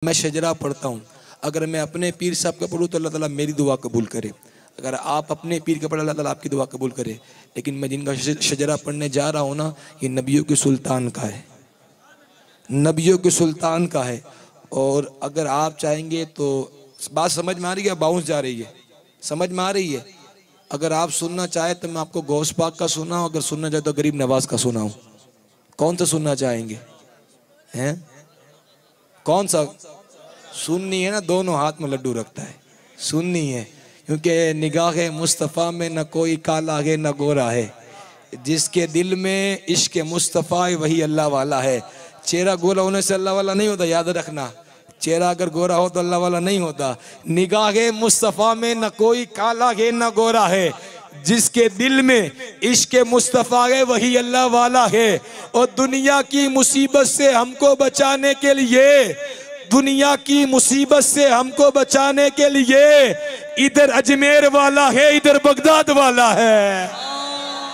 मैं शजरा पढ़ता हूँ, अगर मैं अपने पीर साहब का पढ़ूँ तो अल्लाह ताला मेरी दुआ कबूल करे, अगर आप अपने पीर का पढ़े अल्लाह ताला आपकी दुआ कबूल करे। लेकिन मैं जिनका शजरा पढ़ने जा रहा हूँ ना, ये नबियों के सुल्तान का है, नबियों के सुल्तान का है। और अगर आप चाहेंगे तो बात समझ में आ रही है, बाउंस जा रही है, समझ में आ रही है। अगर आप सुनना चाहे तो मैं आपको गौस पाक का सुनाऊं, अगर सुनना चाहे तो गरीब नवाज का सुनाऊं। कौन सा सुनना चाहेंगे? हैं कौन सा? सुननी है ना, दोनों हाथ में लड्डू रखता है, सुननी है, क्योंकि निगाह मुस्तफ़ा में न कोई काला है न गोरा है, जिसके दिल में इश्क मुस्तफ़ा वही अल्लाह वाला है। चेहरा गोरा होने से अल्लाह वाला नहीं होता, याद रखना, चेहरा अगर गोरा हो तो अल्लाह वाला नहीं होता। निगाह मुस्तफ़ा में न कोई काला है न गोरा है, जिसके दिल में इश्क मुस्तफ़ा है वही अल्लाह वाला है। और दुनिया की मुसीबत से हमको बचाने के लिए, दुनिया की मुसीबत से हमको बचाने के लिए इधर अजमेर वाला है, इधर बगदाद वाला है।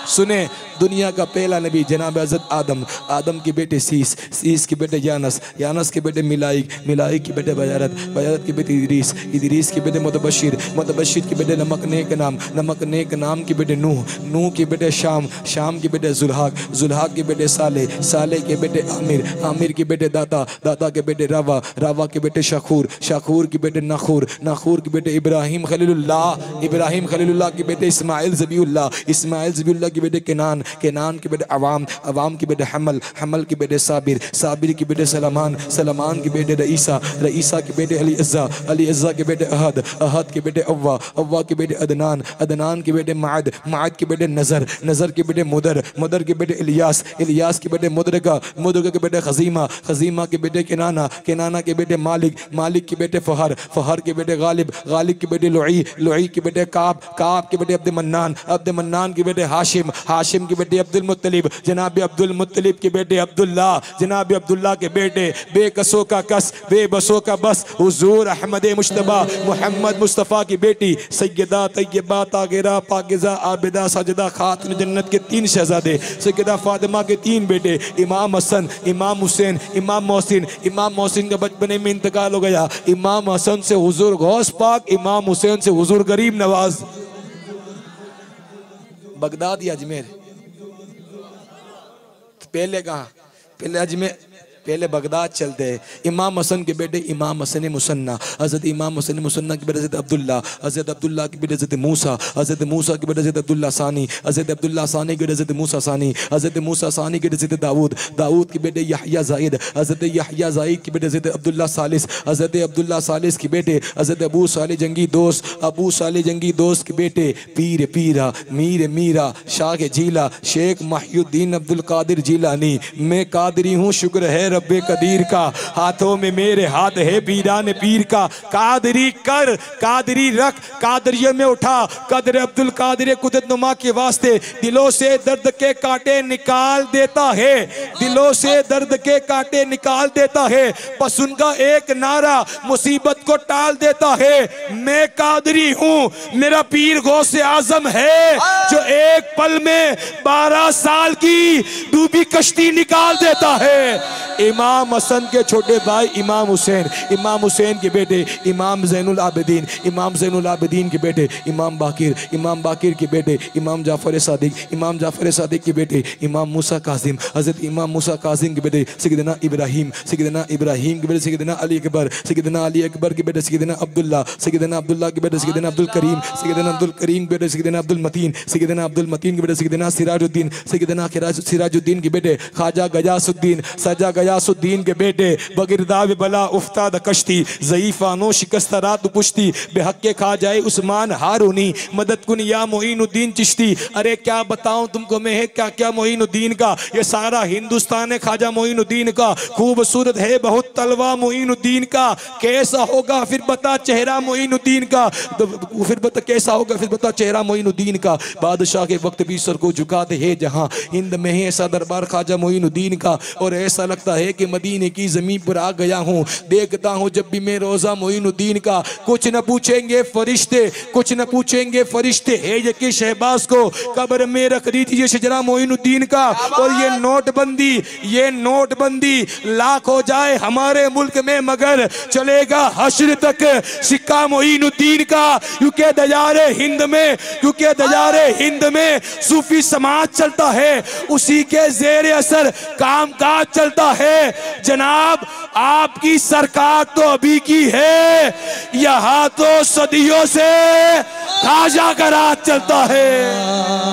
सुने, दुनिया का पहला नबी जनाब हज़रत आदम, आदम के बेटे सीस, सीस के बेटे यानस, यानस के बेटे मिलाइक, मिलाइक के बेटे बजारत, बजारत के बेटे इदरीस, इदरीस के बेटे मुतबशिर, मुतबशिर के बेटे नमक नेक नाम, नमक नेक नाम के बेटे नूह, नूह के बेटे शाम, शाम के बेटे जुल्हाक, जुल्हाक के बेटे साले, साले के बेटे आमिर, आमिर के बेटे दाता, दाता के बेटे रवा, रवा के बेटे शखूर, शखूर के बेटे नखूर, नखूर के बेटे इब्राहिम खलीलुल्लाह, इब्राहिम खलीलुल्लाह के बेटे इस्माइल ज़बीउल्लाह, इस्माइल ज़बीउल्लाह के बेटे केनान, केनान के बेटे अवाम, अवाम के बेटे हमल, हमल के बेटे साबिर, साबिर के बेटे सलमान, सलमान के बेटे रईसा, रईसा के बेटे अली अज़्ज़ा, अली अज़्ज़ा के बेटे अहद, अहद के बेटे अव्वा, अव्वा के बेटे अदनान, अदनान के बेटे माद, माद के बेटे नज़र, नज़र के बेटे मुदर, मुदर के बेटे इलियास, इलियास के बेटे मुदरका, मुदरका के बेटे खजीमा, खजीमा के बेटे केनाना, केनाना के बेटे मालिक, मालिक के बेटे फ़हर, फ़हर के बेटे गालिब, गालिब के बेटे लुई, लुई के बेटे काब, काब के बेटे अब्द मन्नान, अब्द मन्नान के बेटे हाशिम, हाशिम के बेटे अब्दुल मुत्तलिब, जनाब अब्दुल मुत्तलिब के बेटे अब्दुल्ला, जनाब अब्दुल्ला के बेटे बेकसों का कस, बेबसों का बस, हुजूर अहमद मुश्तबा मोहम्मद मुस्तफ़ा की बेटी सैयदा तैयबा तागिरा पाकिज़ा आबिदा साजिदा खातून जन्नत के 3 शहजादे, सैयदा फातिमा के 3 बेटे, इमाम हसन, इमाम हुसैन, इमाम मोहसिन। इमाम मोहसिन का बचपने में इंतकाल हो गया। इमाम हसन से हुजूर गौस पाक, इमाम हुसैन से हुजूर गरीब नवाज। बगदाद या अजमेर? पहले कहाँ? पहले अजमेर, पहले बगदाद चलते हैं। इमाम हसन के बेटे इमाम हसन मुसन्ना, हज़रत इमाम हसन मुसन्ना के बेटे हज़रत अब्दुल्ला, हज़रत अब्दुल्ला के बेटे हज़रत मूसा, हज़रत मूसा के बेटे हज़रत अब्दुल्ला सानी, हज़रत अब्दुल्ला सानी के बेटे हज़रत मूसा सानी, हज़रत मूसा सानी के बेटे हज़रत दाऊद, दाऊद के बेटे यहया ज़ाइद, हज़रत यहया ज़ाइद के बेटे हज़रत अब्दुल्ला सालिस, हज़रत अब्दुल्ला सालिस के बेटे हज़रत अबू साले जंगी दोस्त, अबू साले जंगी दोस्त के बेटे पीर पीरा, मीर मीरा, शाह जीला, शेख महिउद्दीन अब्दुल कादिर जीलानी। मैं कादरी हूँ, शुक्र है रब्बे कदीर का, हाथों में मेरे हाथ है पीरान पीर का। कादरी कर, कादरी रख, कादरिये में उठा, कदर अब्दुल कादिर कुदरत नुमा के वास्ते दिलों से दर्द के कांटे निकाल देता है, दिलों से दर्द के कांटे निकाल देता है। बस उनका एक नारा मुसीबत को टाल देता है। मैं कादरी हूँ, मेरा पीर गौसे आजम है, जो एक पल में 12 साल की डूबी कश्ती निकाल देता है। इमाम हसन के छोटे भाई इमाम हुसैन, इमाम हुसैन के बेटे इमाम ज़ैनुल आबिदीन, इमाम ज़ैनुल आबिदीन के बेटे इमाम बाकिर, इमाम बाकिर के बेटे इमाम जाफ़र सादिक, इमाम जाफ़र सादिक के बेटे इमाम मूसा कासिम, हज़रत इमाम मूसा कासिम के बेटे सैयदना इब्राहिम, सैयदना इब्राहिम के बेटे सैयदना अली अकबर, सैयदना अली अकबर के बेटे सैयदना अब्दुल्ला, सैयदना अब्दुल्ला के बेटे सैयदना अब्दुल करीम, सैयदना अब्दुल करीम के बेटे सैयदना अब्दुल मतीन, सैयदना अब्दुल मतीन के बेटे सैयदना सिराजुद्दीन, सैयदना सिराजुद्दीन के बेटे ख्वाजा गयासुद्दीन, सजा गयासुद्दीन के बेटे बगिरदाव बला उफ्ताद कश्ती, ज़ईफ़ानो शिकस्त रात पुश्ती, बेहक़्क़े खा जाए उस्मान हारूनी, मदद कुन या मोइनुद्दीन चिश्ती। अरे क्या बताऊं तुमको मैं है क्या क्या मोइनुद्दीन का, ये सारा हिंदुस्तान है ख्वाजा मोइनुद्दीन का। खूबसूरत है बहुत तलवा मोइनुद्दीन का, कैसा होगा फिर बता चेहरा मोइनुद्दीन का, फिर बता कैसा होगा फिर बता चेहरा मोइनुद्दीन का। बादशाह के वक्त भी सर को झुकाते हैं जहाँ, हिंद में है ऐसा दरबार ख्वाजा मोइनुद्दीन का। और ऐसा लगता है कि मदीने की जमीन पर आ गया हूँ। देखता हूँ जब भी मैं रोजा मोइनुद्दीन का, कुछ न पूछेंगे फरिश्ते, कुछ न पूछेंगे फरिश्ते, है ये कि शहबाज को कब्र में रख दीजिए शजरा मोइनुद्दीन का। और ये नोटबंदी लाख हो जाए हमारे मुल्क में, मगर चलेगा हश्र तक सिक्का मोइनुद्दीन का। क्योंकि दजारे हिंद में सूफी समाज चलता है, उसी के जेर असर काम काज चलता है। जनाब आपकी सरकार तो अभी की है, यहाँ तो सदियों से खाजा का राज चलता है।